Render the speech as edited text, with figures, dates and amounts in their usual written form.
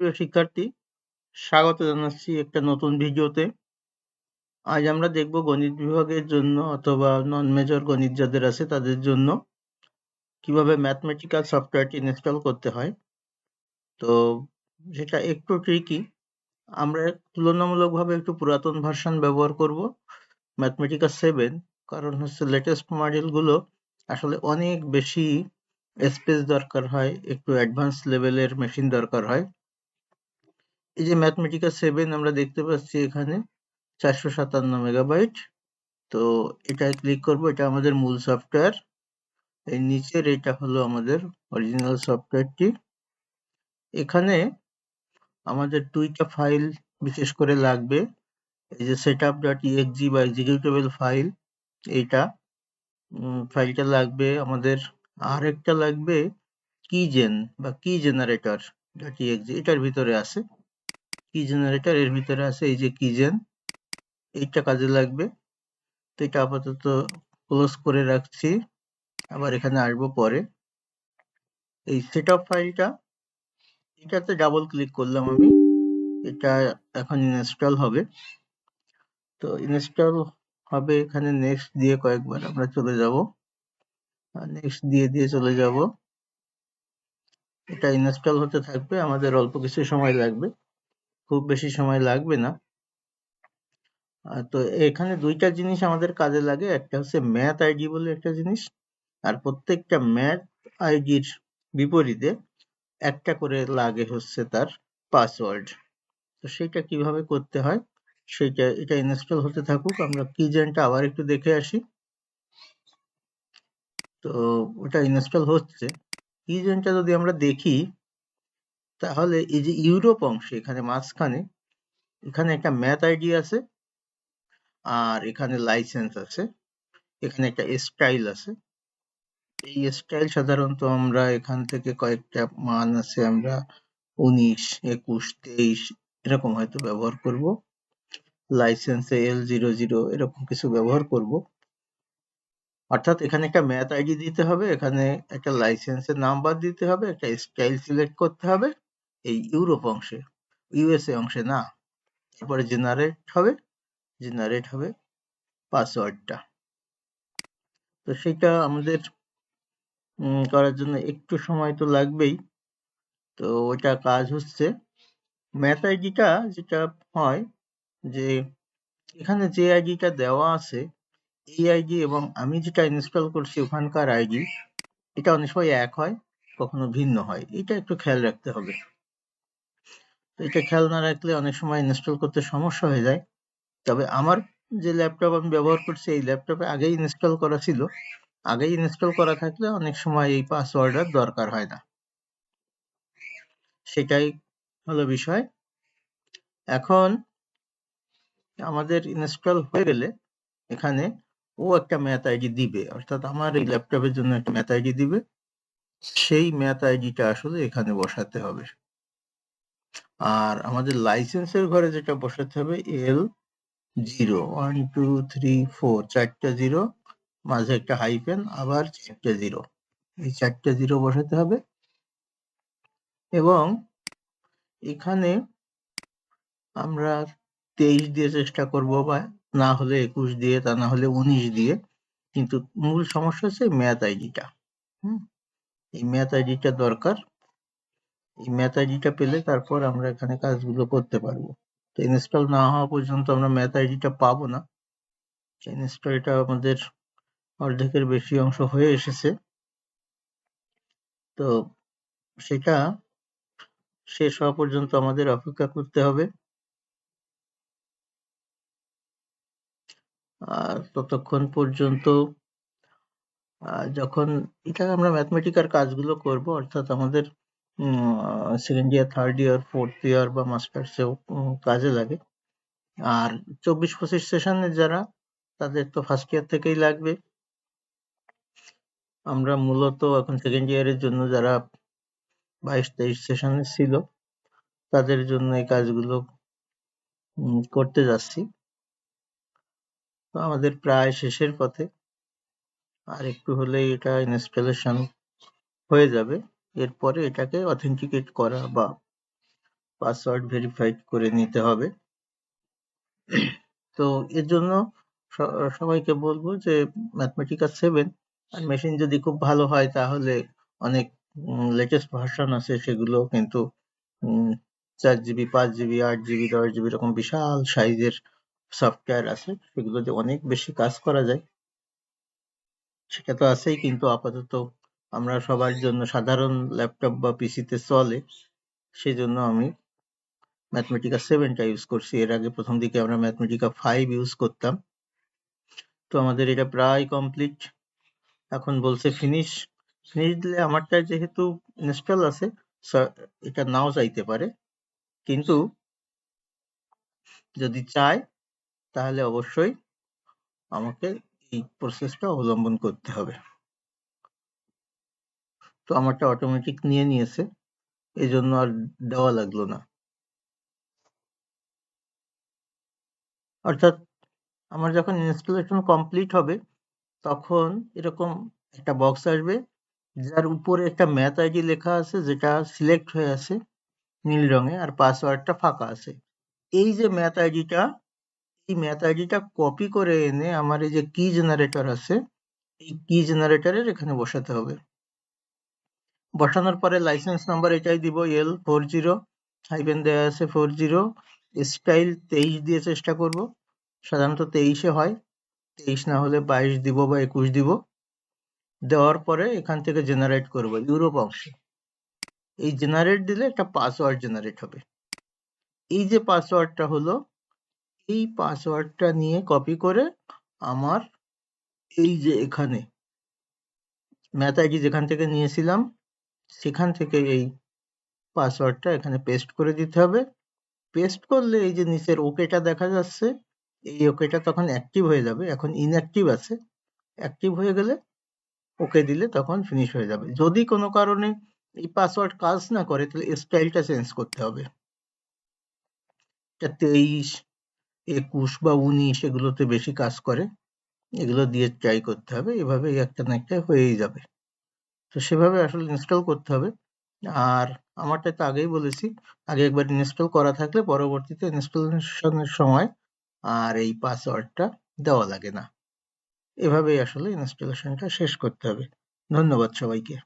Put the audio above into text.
প্রিয় শিক্ষার্থী, স্বাগত জানাচ্ছি একটা নতুন ভিডিওতে। আজ আমরা দেখব গণিত বিভাগের জন্য অথবা নন মেজর গণিত যাদের আছে তাদের জন্য কিভাবে ম্যাথমেটিক্যাল সফটওয়্যারটি ইনস্টল করতে হয়। তো সেটা একটু ট্রিকি। আমরা তুলনামূলকভাবে একটু পুরাতন ভার্সন ব্যবহার করব, ম্যাথমেটিক্যাল 7, কারণ হচ্ছে লেটেস্ট মডেলগুলো আসলে অনেক বেশি স্পেস দরকার হয়, একটু অ্যাডভান্স লেভেলের মেশিন দরকার হয়। এই যে ম্যাথমেটিক্যাল 7 আমরা দেখতে পাচ্ছি এখানে 457 মেগাবাইট। তো এটায় ক্লিক করব, এটা আমাদের মূল সফটওয়্যার। এর নিচের এটা হলো আমাদের অরিজিনাল সফটওয়্যারটি। এখানে আমাদের দুইটা ফাইল বিশেষ করে লাগবে, এই যে setup.exe বা এক্সিকিউটেবল ফাইল, এইটা ফাইলটা লাগবে আমাদের। আর একটা লাগবে কিজেন বা কি জেনারেটর .exe, এটার ভিতরে আছে কি জেনারেটর, এর ভিতরে আছে এই যে কিজেন, এইটা কাজে লাগবে। তো এটা আপাতত ক্লোজ করে রাখছি, আবার এখানে আসবো পরে। এই সেটআপ ফাইলটা, এটাতে ডাবল ক্লিক করলাম আমি, এটা এখন ইনস্টল হবে। তো ইনস্টল হবে, এখানে নেক্সট দিয়ে কয়েকবার আমরা চলে যাব, নেক্সট দিয়ে দিয়ে চলে যাব। এটা ইনস্টল হতে থাকবে, আমাদের অল্প কিছু সময় লাগবে, খুব বেশি সময় লাগবে না। তো এখানে দুইটা জিনিস আমাদের কাজে লাগে, একটা হচ্ছে ম্যাথ আইডি বলে একটা জিনিস, আর প্রত্যেকটা ম্যাথ আইডির বিপরীতে একটা করে লাগে হচ্ছে তার পাসওয়ার্ড। তো সেটা কিভাবে করতে হয় সেটা, এটা ইনস্টল হতে থাকুক, আমরা কিজেনটা আবার একটু দেখে আসি। তো ওটা ইনস্টল হচ্ছে। কিজেনটা যদি আমরা দেখি তাহলে এই যে ইউরোপ অংশে এখানে মাঝখানে এখানে একটা ম্যাথ আইডি আছে, আর এখানে লাইসেন্স আছে, এখানে একটা স্টাইল আছে। এই স্টাইল সাধারণত আমরা এখান থেকে কয়েকটা মান আছে, আমরা 19, 21, 23 এরকম হয়তো ব্যবহার করব। লাইসেন্সে L00 এরকম কিছু ব্যবহার করব। অর্থাৎ এখানে একটা ম্যাথ আইডি দিতে হবে, এখানে একটা লাইসেন্সের নাম্বার দিতে হবে, একটা স্টাইল সিলেক্ট করতে হবে এই ইউরোপ অংশে, ইউএসএ অংশে না। তারপরে জেনারেট হবে পাসওয়ার্ডটা। তো সেটা আমাদের করার জন্য একটু সময় তো লাগবেই। তো ওটা কাজ হচ্ছে, ম্যাথ আইডিটা যেটা হয় যে এখানে যে আইডিটা দেওয়া আছে এই আইডি এবং আমি যেটা ইনস্টল করছি ওখানকার আইডি, এটা অনেক সময় এক হয়, কখনো ভিন্ন হয়, এটা একটু খেয়াল রাখতে হবে। এটা খেয়াল না রাখলে অনেক সময় ইনস্টল করতে সমস্যা হয়ে যায়। তবে আমার যে ল্যাপটপ আমি ব্যবহার করছি এই ল্যাপটপে আগেই ইনস্টল করা ছিল, আগেই ইনস্টল করা থাকলে অনেক সময় এই পাসওয়ার্ডের দরকার হয় না, সেটাই হলো বিষয়। এখন আমাদের ইনস্টল হয়ে গেলে এখানে ও একটা ম্যাথ আইডি দিবে, অর্থাৎ আমার এই ল্যাপটপের জন্য একটা ম্যাথ আইডি দিবে, সেই ম্যাথ আইডিটা আসলে এখানে বসাতে হবে। আর আমাদের লাইসেন্সের ঘরে যেটা বসাতে হবে L0, 1 2 3 4, চারটা জিরো, মাঝে একটা হাইফেন, আবার চারটা জিরো, এই চারটা জিরো বসাতে হবে। এবং এখানে আমরা 23 দিয়ে চেষ্টা করব, বা না হলে 21 দিয়ে, তা না হলে 19 দিয়ে, কিন্তু মূল সমস্যা হচ্ছে ম্যাথ আইডিটা। এই ম্যাথ আইডিটা দরকার, এই ম্যাথ আইডিটা পেলে তারপর আমরা এখানে কাজগুলো করতে পারবো। তো ইনস্টল না হওয়া পর্যন্ত আমরা ম্যাথ আইডিটা পাবো না। ইনস্টলটা আমাদের অর্ধেকের বেশি অংশ হয়ে এসেছে, তো সেটা শেষ হওয়া পর্যন্ত আমাদের অপেক্ষা করতে হবে। আর ততক্ষণ পর্যন্ত যখন এটা আমরা ম্যাথমেটিক্যাল কাজগুলো করব, অর্থাৎ আমাদের second year, third year, fourth year বা মাস্টার্সেও কাজে লাগে। আর 24-25 সেশনে যারা, তাদের তো ফার্স্ট ইয়ার থেকেই লাগবে। আমরা মূলত এখন সেকেন্ড ইয়ারের জন্য যারা 22-23 সেশনে ছিল তাদের জন্য এই কাজগুলো করতে যাচ্ছি। তো আমাদের প্রায় শেষের পথে, আর একটু হলেই এটা ইনস্টলেশন হয়ে যাবে। এরপরে এটাকে অথেন্টিকেট করা বা পাসওয়ার্ড ভেরিফাইড করে নিতে হবে। তো এর জন্য সবাইকে বলবো যে ম্যাথমেটিকা 7 আর মেশিন যদি খুব ভালো হয় তাহলে অনেক লেটেস্ট ভার্সন আছে, সেগুলো কিন্তু 4 জিবি, 5 জিবি, 8 জিবি, 10 জিবি এরকম বিশাল সাইজের সফটওয়্যার আছে, সেগুলোতে অনেক বেশি কাজ করা যায়। সেটা তো আছেই, কিন্তু আপাতত আমরা সবার জন্য সাধারণ ল্যাপটপ বা পিসিতে চলে, সেজন্য আমি ম্যাথমেটিকা 7টা ইউজ করছি। এর আগে প্রথম দিকে আমরা ম্যাথমেটিকা 5 ইউজ করতাম। তো আমাদের এটা প্রায় কমপ্লিট। এখন বলছে ফিনিশ। ফিনিশ দিলে আমারটা যেহেতু ইনস্টল আছে, এটা নাও চাইতে পারে, কিন্তু যদি চায় তাহলে অবশ্যই আমাকে এই প্রসেসটা অবলম্বন করতে হবে। তো আমারটা অটোমেটিক নিয়ে নিয়েছে, এই জন্য আর দেওয়া লাগলো না। অর্থাৎ আমার যখন ইনস্টলেশন কমপ্লিট হবে তখন এরকম একটা বক্স আসবে, যার উপরে একটা ম্যাথ আইডি লেখা আছে, যেটা সিলেক্ট হয়ে আছে নীল রঙে, আর পাসওয়ার্ডটা ফাঁকা আছে। এই যে ম্যাথ আইডিটা, এই ম্যাথ আইডিটা কপি করে এনে আমার এই যে কি জেনারেটর আছে, এই কি জেনারেটরের এখানে বসাতে হবে। বসানোর পরে লাইসেন্স নাম্বার এটাই দিব, L40, হাইফেন দেওয়া আছে 40, স্টাইল 23 দিয়ে চেষ্টা করব, সাধারণত 23-এ হয়, 23 না হলে 22 দিব বা 21 দিব। দেওয়ার পরে এখান থেকে জেনারেট করব ইউরোপ অংশে। এই জেনারেট দিলে একটা পাসওয়ার্ড জেনারেট হবে। এই যে পাসওয়ার্ডটা হলো, এই পাসওয়ার্ডটা নিয়ে কপি করে আমার এই যে এখানে ম্যাথ আইডি যেখান থেকে নিয়েছিলাম সেখান থেকে এই পাসওয়ার্ডটা এখানে পেস্ট করে দিতে হবে। পেস্ট করলে এই যে নিচের ওকেটা দেখা যাচ্ছে, এই ওকেটা তখন অ্যাক্টিভ হয়ে যাবে। এখন ইনঅ্যাক্টিভ আছে, অ্যাক্টিভ হয়ে গেলে ওকে দিলে তখন ফিনিশ হয়ে যাবে। যদি কোনো কারণে এই পাসওয়ার্ড কাজ না করে তাহলে স্টাইলটা চেঞ্জ করতে হবে। 23, 21 বা 19 এগুলোতে বেশি কাজ করে, এগুলো দিয়ে ট্রাই করতে হবে। এভাবে একটা না একটা হয়েই যাবে। তো সেভাবে আসলে ইনস্টল করতে হবে। আর আমারটা তো আগেই বলেছি, আগে একবার ইনস্টল করা থাকলে পরবর্তীতে ইনস্টলেশনের সময় আর এই পাসওয়ার্ডটা দেওয়া লাগে না। এভাবেই আসলে ইনস্টলেশনটা শেষ করতে হবে। ধন্যবাদ সবাইকে।